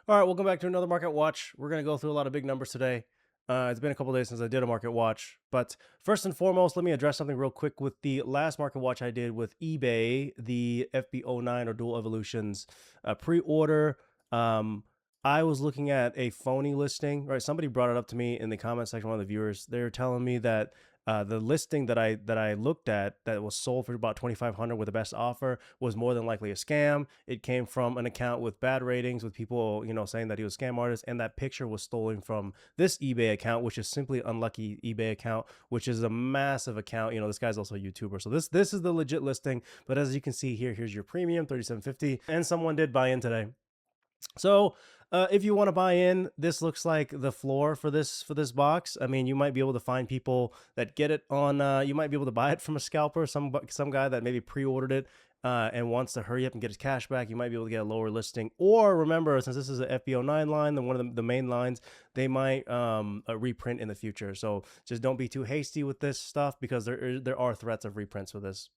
All right, welcome back to another market watch. We're going to go through a lot of big numbers today. It's been a couple days since I did a market watch, but first and foremost, let me address something real quick with the last market watch I did with eBay, the FB09 or Dual Evolutions pre-order. I was looking at a phony listing, right? Somebody brought it up to me in the comment section. One of the viewers, they were telling me that the listing that I looked at that was sold for about 2,500 with the best offer was more than likely a scam. It came from an account with bad ratings, with people saying that he was a scam artist, and that picture was stolen from this eBay account, which is simply unlucky eBay account, which is a massive account. This guy's also a YouTuber, so this is the legit listing. But as you can see here, here's your premium 37.50, and someone did buy in today. So if you want to buy in, this looks like the floor for this box. I mean, you might be able to find people that get it on. You might be able to buy it from a scalper, some guy that maybe pre-ordered it and wants to hurry up and get his cash back. You might be able to get a lower listing. Or remember, since this is an FB09 line, then one of the main lines, they might reprint in the future. So just don't be too hasty with this stuff because there are threats of reprints with this.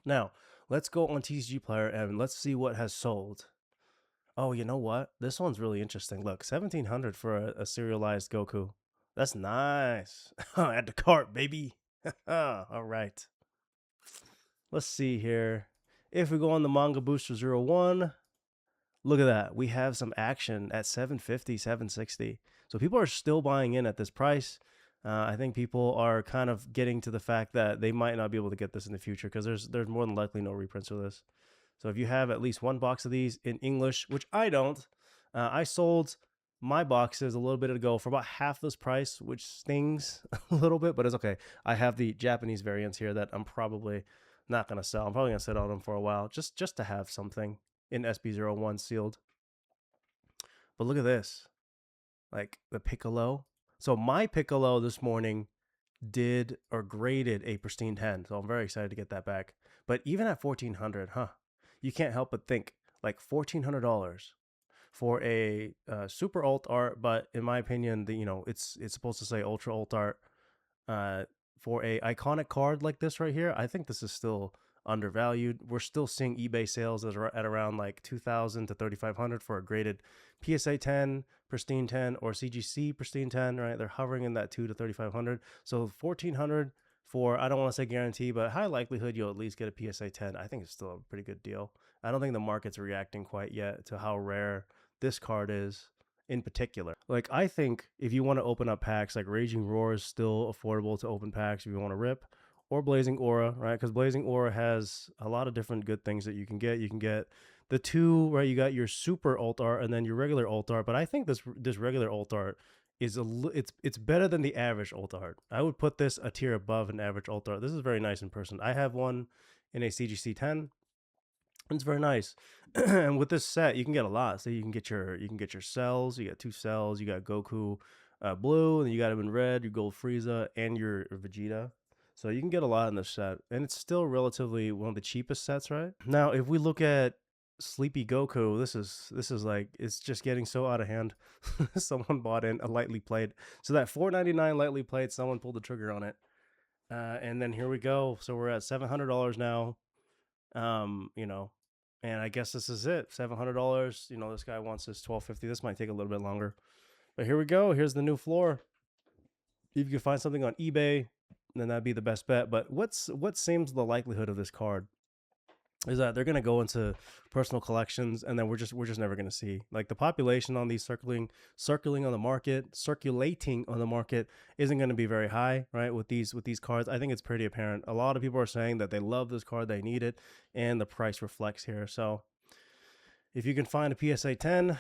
Now let's go on TCG Player and let's see what has sold. Oh, you know what? This one's really interesting. Look, 1,700 for a serialized Goku. That's nice. Add to cart, baby. All right. Let's see here. If we go on the Manga Booster 01, look at that. We have some action at 750, 760. So people are still buying in at this price. I think people are kind of getting to the fact that they might not be able to get this in the future because there's more than likely no reprints of this. So if you have at least one box of these in English, which I don't, I sold my boxes a little bit ago for about half this price, which stings a little bit, but it's okay. I have the Japanese variants here that I'm probably not going to sell. I'm probably going to sit on them for a while just to have something in SB01 sealed. But look at this, like the Piccolo. So my Piccolo this morning did or graded a pristine 10, so I'm very excited to get that back. But even at 1,400, you can't help but think like $1,400 for a super alt art, but in my opinion, it's supposed to say ultra alt art. For a iconic card like this right here, I think this is still undervalued. We're still seeing eBay sales at around like 2,000 to 3,500 for a graded PSA 10, pristine 10, or CGC pristine 10. Right, they're hovering in that 2 to 3,500. So 1,400 for, I don't want to say guarantee, but high likelihood you'll at least get a PSA 10. I think it's still a pretty good deal. I don't think the market's reacting quite yet to how rare this card is in particular. Like, I think if you want to open up packs, like Raging Roar is still affordable to open packs if you want to rip, or Blazing Aura, right? Because Blazing Aura has a lot of different good things that you can get. You can get the two, right? You got your super alt art and then your regular alt art. But I think this regular alt art is it's better than the average alt art. I would put this a tier above an average alt art. This is very nice in person. I have one in a CGC 10. It's very nice. And with this set, you can get a lot. So you can get your cells. You got two cells. You got Goku blue, and you got him in red, your Gold Frieza, and your Vegeta. So you can get a lot in this set, and it's still relatively one of the cheapest sets, right? Now, if we look at Sleepy Goku, this is like, it's just getting so out of hand. Someone bought in a lightly played. So that $4.99 lightly played, someone pulled the trigger on it. And then here we go. So we're at $700 now. You know, and I guess this is it. $700. This guy wants his 1,250. This might take a little bit longer, but here we go. Here's the new floor. If you can find something on eBay, then that'd be the best bet. But what seems the likelihood of this card is that they're going to go into personal collections, and then we're just never going to see, like, the population on these circulating on the market isn't going to be very high, right? With these cards, I think it's pretty apparent. A lot of people are saying that they love this card, they need it, and the price reflects here. So if you can find a PSA 10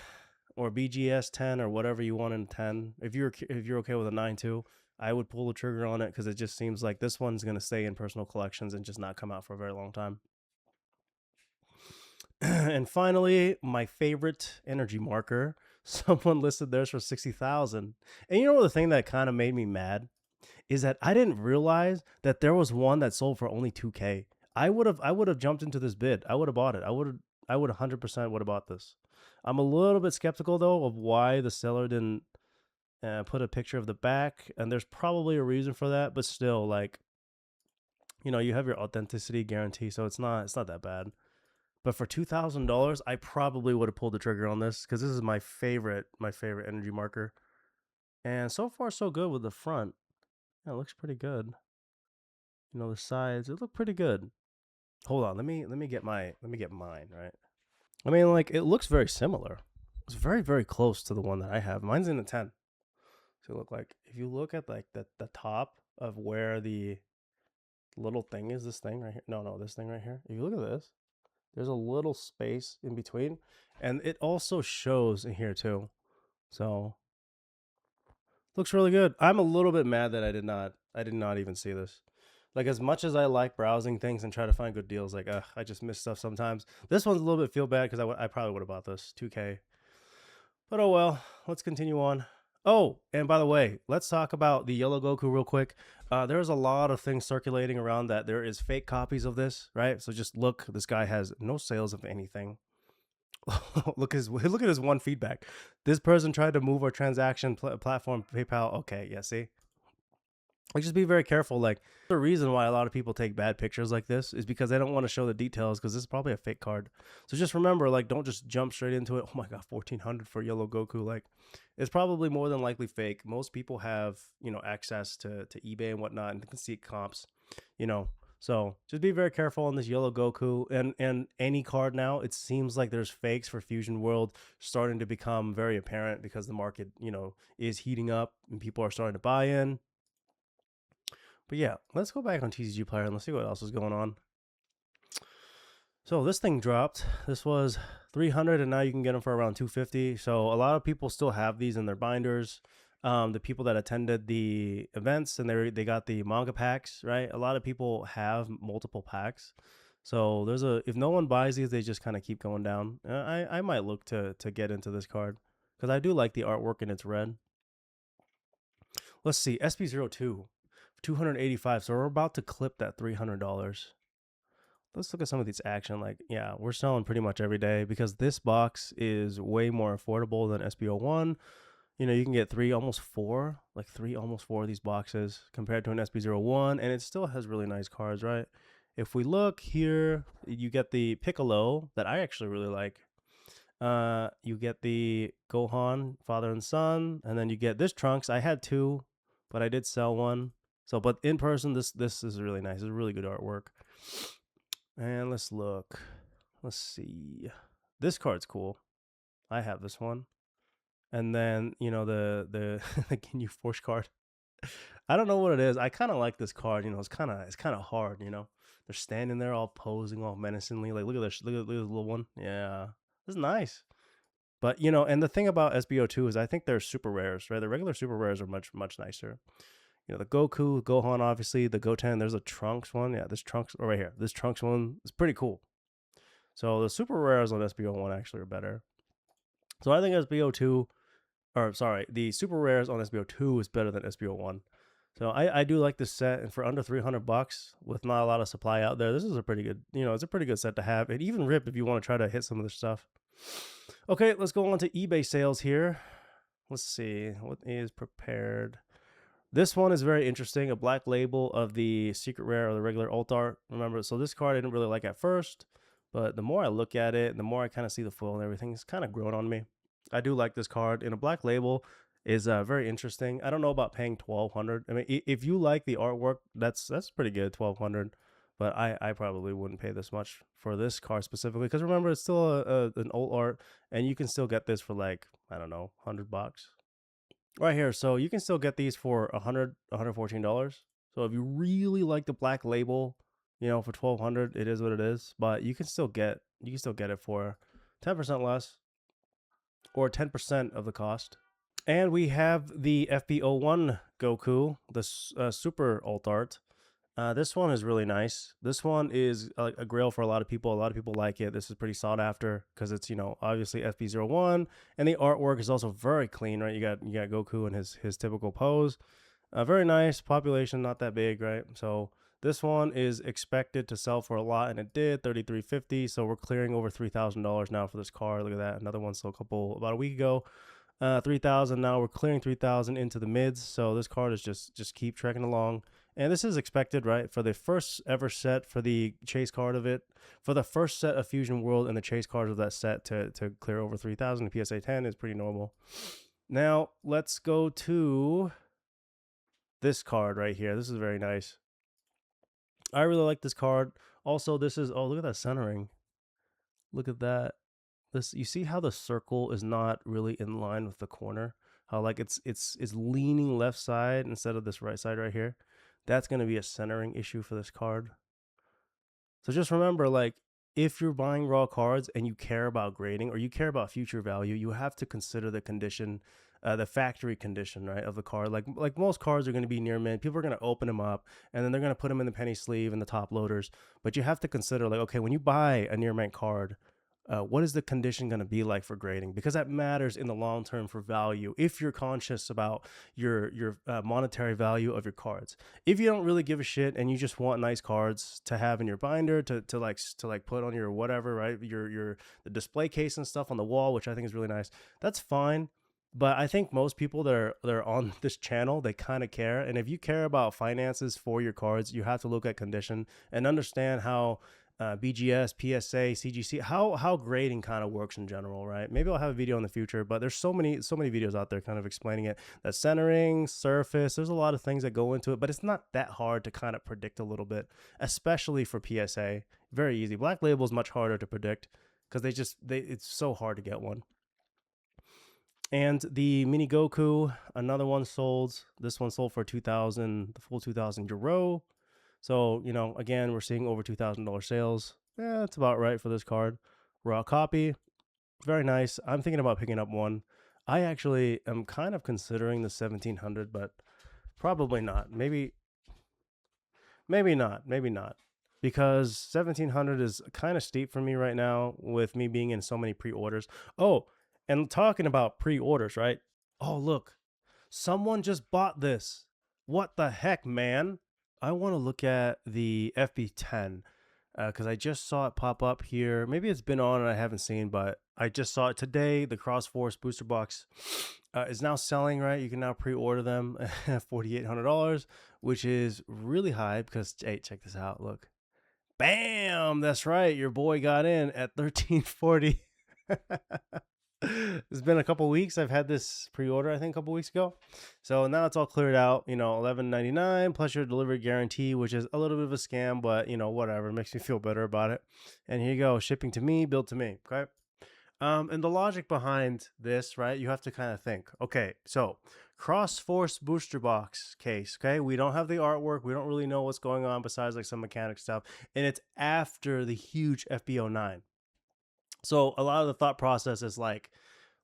or BGS 10 or whatever you want in 10, if you're okay with a 9.2, I would pull the trigger on it, because it just seems like this one's going to stay in personal collections and just not come out for a very long time. And finally, my favorite energy marker. Someone listed theirs for 60,000. And the thing that kind of made me mad is that I didn't realize that there was one that sold for only 2K. I would have jumped into this bid. I would have bought it. I would 100% would have bought this. I'm a little bit skeptical though of why the seller didn't put a picture of the back, and there's probably a reason for that, but still, like, you have your authenticity guarantee, so it's not that bad. But for $2,000, I probably would have pulled the trigger on this because this is my favorite energy marker. And so far, so good with the front. Yeah, it looks pretty good. You know, the sides, it look pretty good. Hold on, let me get mine, right? I mean, like, it looks very similar. It's very, very close to the one that I have. Mine's in a 10. So look, like, if you look at like the top of where the little thing is, this thing right here. No, this thing right here. If you look at this, there's a little space in between, and it also shows in here too. So looks really good. I'm a little bit mad that I did not even see this. Like, as much as I like browsing things and try to find good deals, like I just miss stuff sometimes. This one's a little bit feel bad because I probably would have bought this 2K. But oh well, let's continue on. Oh, and by the way, let's talk about the yellow Goku real quick. There's a lot of things circulating around that there is fake copies of this, right? So just look, this guy has no sales of anything. look at his one feedback. This person tried to move our transaction platform PayPal. Okay, yeah, see. Like, just be very careful. Like, the reason why a lot of people take bad pictures like this is because they don't want to show the details, because this is probably a fake card. So just remember, like, don't just jump straight into it. Oh my god, 1400 for yellow Goku. Like, it's probably more than likely fake. Most people have, you know, access to eBay and whatnot, and can see comps, you know. So just be very careful on this yellow Goku and any card now. It seems like there's fakes for Fusion World starting to become very apparent because the market, you know, is heating up and people are starting to buy in. But yeah, let's go back on TCG Player and let's see what else is going on. So this thing dropped. This was 300, and now you can get them for around 250. So a lot of people still have these in their binders. The people that attended the events and they got the manga packs, right? A lot of people have multiple packs. So there's if no one buys these, they just kind of keep going down. I might look to get into this card because I do like the artwork and it's red. Let's see, SB02. 285. So we're about to clip that $300. Let's look at some of these action. Like, yeah, we're selling pretty much every day because this box is way more affordable than SB01. You know, you can get almost four of these boxes compared to an SB01, and it still has really nice cards, right? If we look here, you get the Piccolo that I actually really like. You get the Gohan, father and son, and then you get this Trunks. I had two, but I did sell one. So, but in person, this is really nice. It's really good artwork. And let's look. Let's see. This card's cool. I have this one. And then, you know, the the Ginyu Force card. I don't know what it is. I kind of like this card. You know, it's kind of hard. You know, they're standing there all posing, all menacingly. Like, look at this. Look at this little one. Yeah, this is nice. But you know, and the thing about SBO2 is I think they're super rares, right? The regular super rares are much nicer. You know, the Goku, Gohan, obviously, the Goten. There's a Trunks one. Yeah, this Trunks, right here. This Trunks one is pretty cool. So the super rares on SBO1 actually are better. So I think SBO2, or sorry, the super rares on SBO2 is better than SBO1. So I do like this set, and for under $300 with not a lot of supply out there, this is a pretty good, you know, it's a pretty good set to have. And even rip if you want to try to hit some of this stuff. Okay, let's go on to eBay sales here. Let's see what is prepared. This one is very interesting. A black label of the secret rare or the regular alt art. Remember, so this card I didn't really like at first, but the more I look at it, the more I kind of see the foil and everything, it's kind of grown on me. I do like this card. And a black label is very interesting. I don't know about paying $1,200. I mean, if you like the artwork, that's pretty good, $1,200. But I probably wouldn't pay this much for this card specifically because remember, it's still an old art, and you can still get this for like, I don't know, $100 right here. So you can still get these for $114. So if you really like the black label, you know, for $1,200, it is what it is. But you can still get it for 10% less or 10% of the cost. And we have the FB01 Goku, the super alt art. This one is really nice. This one is a grail for a lot of people. A lot of people like it. This is pretty sought after because it's, you know, obviously FB01, and the artwork is also very clean, right? You got Goku in his typical pose. Very nice. Population not that big, right? So this one is expected to sell for a lot, and it did, $33.50. So we're clearing over $3,000 now for this card. Look at that. Another one sold about a week ago. 3,000. Now we're clearing 3,000 into the mids. So this card is just keep trekking along. And this is expected, right? For the first ever set for the chase card of it, for the first set of Fusion World and the chase cards of that set to clear over 3,000 PSA 10 is pretty normal. Now, let's go to this card right here. This is very nice. I really like this card. Also, this is, oh, look at that centering. Look at that. This, you see how the circle is not really in line with the corner? How like it's leaning left side instead of this right side right here. That's going to be a centering issue for this card. So just remember, like, if you're buying raw cards and you care about grading or you care about future value, you have to consider the condition, the factory condition, right, of the card. Like most cards are going to be near mint. People are going to open them up and then they're going to put them in the penny sleeve and the top loaders. But you have to consider, like, okay, when you buy a near mint card, what is the condition going to be like for grading? Because that matters in the long term for value. If you're conscious about your monetary value of your cards, if you don't really give a shit and you just want nice cards to have in your binder to put on your whatever, right, your the display case and stuff on the wall, which I think is really nice, that's fine. But I think most people that are on this channel, they kind of care. And if you care about finances for your cards, you have to look at condition and understand how BGS, PSA, CGC, how grading kind of works in general, right? Maybe I'll have a video in the future, but there's so many videos out there kind of explaining it. That centering, surface, there's a lot of things that go into it, but it's not that hard to kind of predict a little bit, especially for PSA. Very easy. Black Label is much harder to predict because it's so hard to get one. And the Mini Goku, another one sold. This one sold for 2,000, the full 2,000 euro. So, you know, again, we're seeing over $2,000 sales. Yeah, that's about right for this card. Raw copy, very nice. I'm thinking about picking up one. I actually am kind of considering the 1,700, but probably not. Maybe not. Because 1,700 is kind of steep for me right now with me being in so many pre-orders. Oh, and talking about pre-orders, right? Oh, look. Someone just bought this. What the heck, man? I want to look at the FB10 because I just saw it pop up here. Maybe it's been on and I haven't seen, but I just saw it today. The Cross Force booster box is now selling, right? You can now pre-order them at $4,800, which is really high because, hey, check this out. Look. Bam! That's right. Your boy got in at 1340. It's been a couple weeks. I've had this pre-order, I think, a couple weeks ago. So now it's all cleared out. You know, $11.99 plus your delivery guarantee, which is a little bit of a scam, but you know, whatever. It makes me feel better about it. And here you go, shipping to me, billed to me. Okay. And the logic behind this, right? You have to kind of think. Okay, so Cross Force booster box case. Okay, we don't have the artwork. We don't really know what's going on besides like some mechanic stuff, and it's after the huge FB09. So a lot of the thought process is like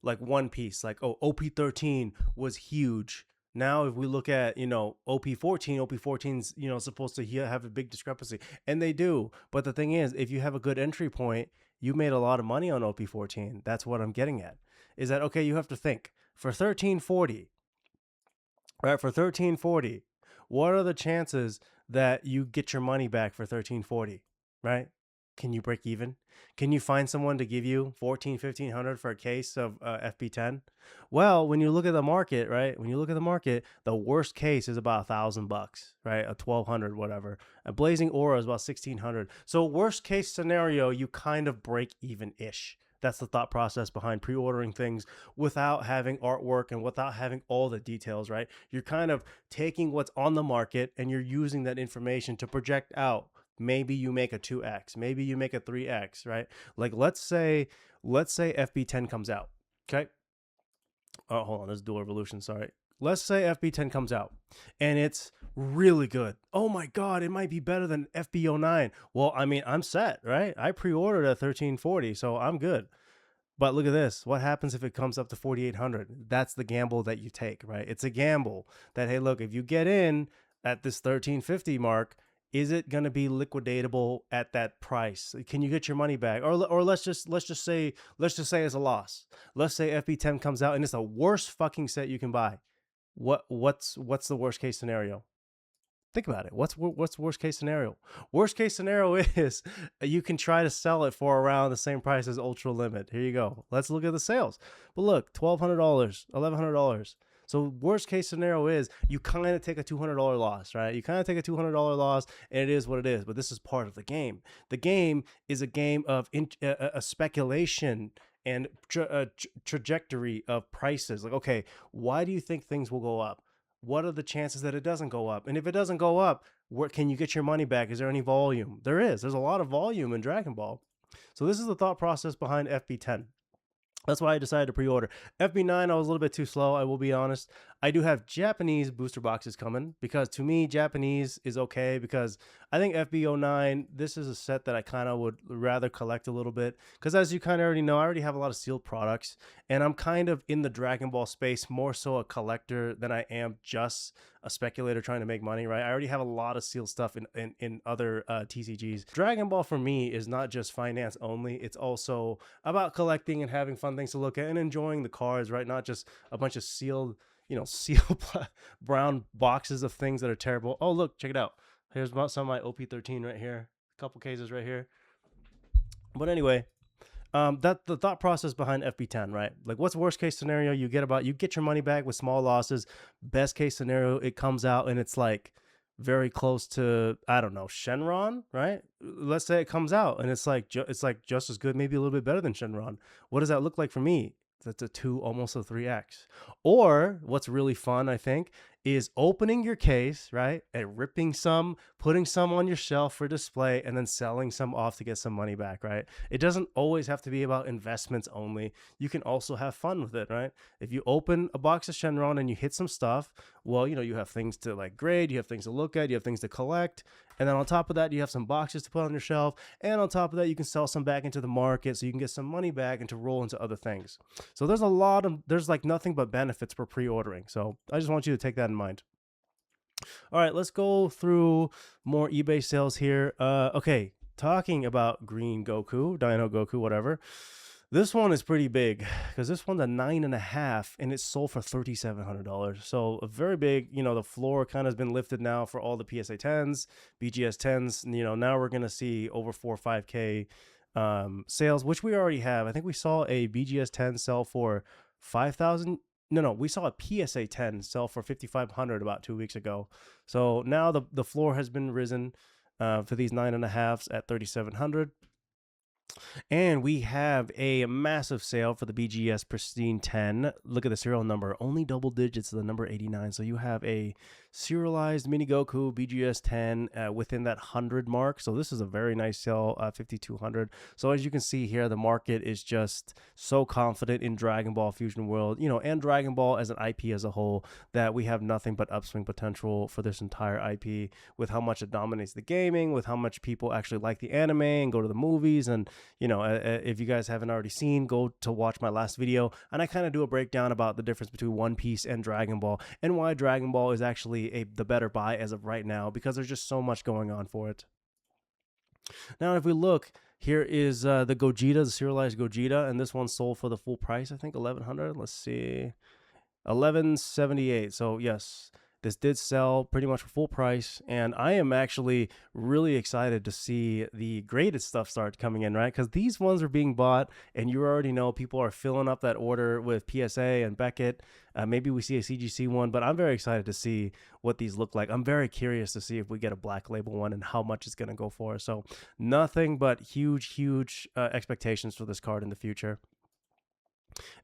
one piece, like, oh, OP13 was huge. Now, if we look at, you know, OP14's, you know, supposed to have a big discrepancy, and they do. But the thing is, if you have a good entry point, you made a lot of money on OP14. That's what I'm getting at. Is that, okay, you have to think for 1340, right? For 1340, what are the chances that you get your money back for 1340, right? Can you break even? Can you find someone to give you $1,400-1,500 for a case of FB10? Well, when you look at the market, right? When you look at the market, the worst case is about $1,000, right? A 1,200, whatever. A Blazing Aura is about 1,600. So worst case scenario, you kind of break even-ish. That's the thought process behind pre-ordering things without having artwork and without having all the details, right? You're kind of taking what's on the market and you're using that information to project out. Maybe you make a 2x, maybe you make a 3x, right? Like let's say FB10 comes out, okay? Oh, hold on, this is Dual Revolution, sorry. Let's say FB10 comes out and it's really good. Oh my God, it might be better than FB09. Well, I mean, I'm set, right? I pre-ordered at 1340, so I'm good. But look at this. What happens if it comes up to 4,800? That's the gamble that you take, right? It's a gamble that, hey, look, if you get in at this 1350 mark, is it going to be liquidatable at that price? Can you get your money back? Or let's just say it's a loss. Let's say FB10 comes out and it's the worst fucking set you can buy. What's the worst case scenario? Think about it. What's worst case scenario? Worst case scenario is you can try to sell it for around the same price as Ultra Limit. Here you go. Let's look at the sales. But look, $1,200, $1,100. So worst case scenario is you kind of take a $200 loss, right? You kind of take a $200 loss, and it is what it is. But this is part of the game. The game is a game of a speculation and trajectory of prices. Like, okay, why do you think things will go up? What are the chances that it doesn't go up? And if it doesn't go up, where can you get your money back? Is there any volume? There is. There's a lot of volume in Dragon Ball. So this is the thought process behind FB10. That's why I decided to pre-order. FB9, I was a little bit too slow, I will be honest. I do have Japanese booster boxes coming because to me, Japanese is okay because I think FB09, this is a set that I kind of would rather collect a little bit because as you kind of already know, I already have a lot of sealed products and I'm kind of in the Dragon Ball space, more so a collector than I am just a speculator trying to make money, right? I already have a lot of sealed stuff in other TCGs. Dragon Ball for me is not just finance only, it's also about collecting and having fun things to look at and enjoying the cards, right? Not just a bunch of sealed, sealed brown boxes of things that are terrible. Oh, look, check it out. Here's some of my OP13 right here. A couple cases right here. But anyway, that the thought process behind FB10, right? Like, what's worst case scenario? You get your money back with small losses. Best case scenario, it comes out and it's like very close to, I don't know, Shenron, right? Let's say it comes out and it's like just as good, maybe a little bit better than Shenron. What does that look like for me? That's a 2, almost a 3x. Or what's really fun, I think, is opening your case, right, and ripping some, putting some on your shelf for display, and then selling some off to get some money back, right? It doesn't always have to be about investments only. You can also have fun with it, right? If you open a box of Shenron and you hit some stuff, well, you have things to like grade, you have things to look at, you have things to collect, and then on top of that, you have some boxes to put on your shelf, and on top of that, you can sell some back into the market so you can get some money back and to roll into other things. So there's like nothing but benefits for pre-ordering. So I just want you to take that in mind. All right, let's go through more eBay sales here. Okay, talking about Green Goku, Dino Goku, whatever. This one is pretty big because this one's a 9.5 and it's sold for $3,700. So a very big, the floor kind of has been lifted now for all the PSA 10s, BGS 10s. Now we're going to see over 4 or 5K sales, which we already have. I think we saw a BGS 10 sell for 5,000. No, we saw a PSA 10 sell for 5,500 about 2 weeks ago. So now the floor has been risen for these 9.5s at 3,700. And we have a massive sale for the BGS Pristine 10. Look at the serial number, only double digits to the number 89. So you have a serialized Mini Goku BGS 10 within that 100 mark. So this is a very nice sale, 5,200. So as you can see here, the market is just so confident in Dragon Ball Fusion World, and Dragon Ball as an IP as a whole, that we have nothing but upswing potential for this entire IP with how much it dominates the gaming, with how much people actually like the anime and go to the movies. And if you guys haven't already seen, go to watch my last video, and I kind of do a breakdown about the difference between One Piece and Dragon Ball and why Dragon Ball is actually the better buy as of right now, because there's just so much going on for it. Now, if we look, here is the Gogeta, the serialized Gogeta, and this one sold for the full price, I think, 1,100. Let's see, 1178. So yes, this did sell pretty much for full price, and I am actually really excited to see the graded stuff start coming in, right? Because these ones are being bought, and you already know people are filling up that order with PSA and Beckett. Maybe we see a CGC one, but I'm very excited to see what these look like. I'm very curious to see if we get a black label one and how much it's going to go for. So nothing but huge expectations for this card in the future.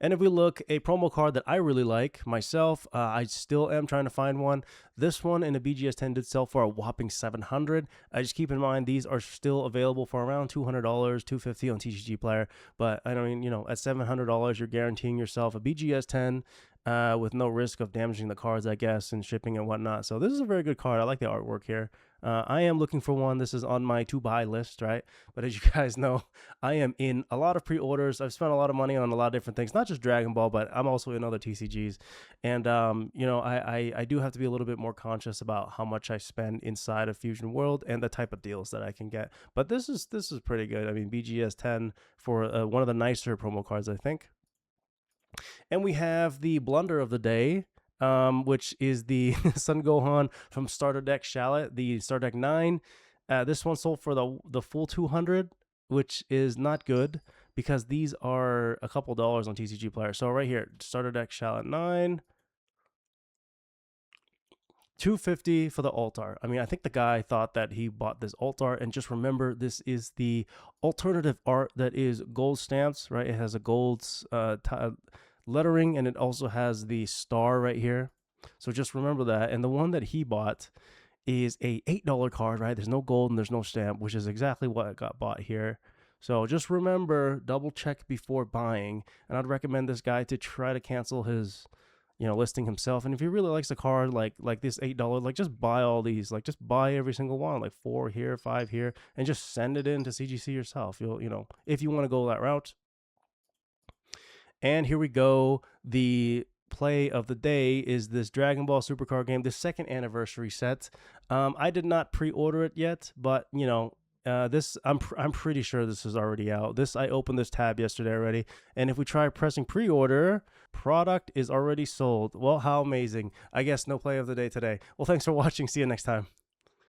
And if we look, a promo card that I really like myself, I still am trying to find one. This one in the BGS 10 did sell for a whopping $700. Just keep in mind, these are still available for around $200, $250 on TCG Player. But I mean, at $700, you're guaranteeing yourself a BGS 10 with no risk of damaging the cards, I guess, and shipping and whatnot. So this is a very good card. I like the artwork here. I am looking for one. This is on my to-buy list, right? But as you guys know, I am in a lot of pre-orders. I've spent a lot of money on a lot of different things, not just Dragon Ball, but I'm also in other TCGs. And, I do have to be a little bit more conscious about how much I spend inside of Fusion World and the type of deals that I can get. But this is pretty good. I mean, BGS 10 for one of the nicer promo cards, I think. And we have the blunder of the day, which is the Sun Gohan from Starter Deck Shallot, the Starter Deck 9. This one sold for the full 200, which is not good because these are a couple dollars on TCG Player. So right here, Starter Deck Shallot 9. $250 for the altar. I mean, I think the guy thought that he bought this altar, and just remember, this is the alternative art that is gold stamps, right? It has a gold lettering, and it also has the star right here. So just remember that. And the one that he bought is a $8 card, right? There's no gold and there's no stamp, which is exactly what got bought here. So just remember, double check before buying. And I'd recommend this guy to try to cancel his, listing himself. And if he really likes the card, like this $8, like just buy all these, like just buy every single one, like 4 here, 5 here, and just send it in to CGC yourself. If you want to go that route. And here we go. The play of the day is this Dragon Ball Supercard game, the second anniversary set. I did not pre-order it yet, but this I'm pretty sure this is already out. I opened this tab yesterday already, and if we try pressing pre-order, product is already sold. Well, how amazing. I guess no play of the day today. Well, thanks for watching. See you next time.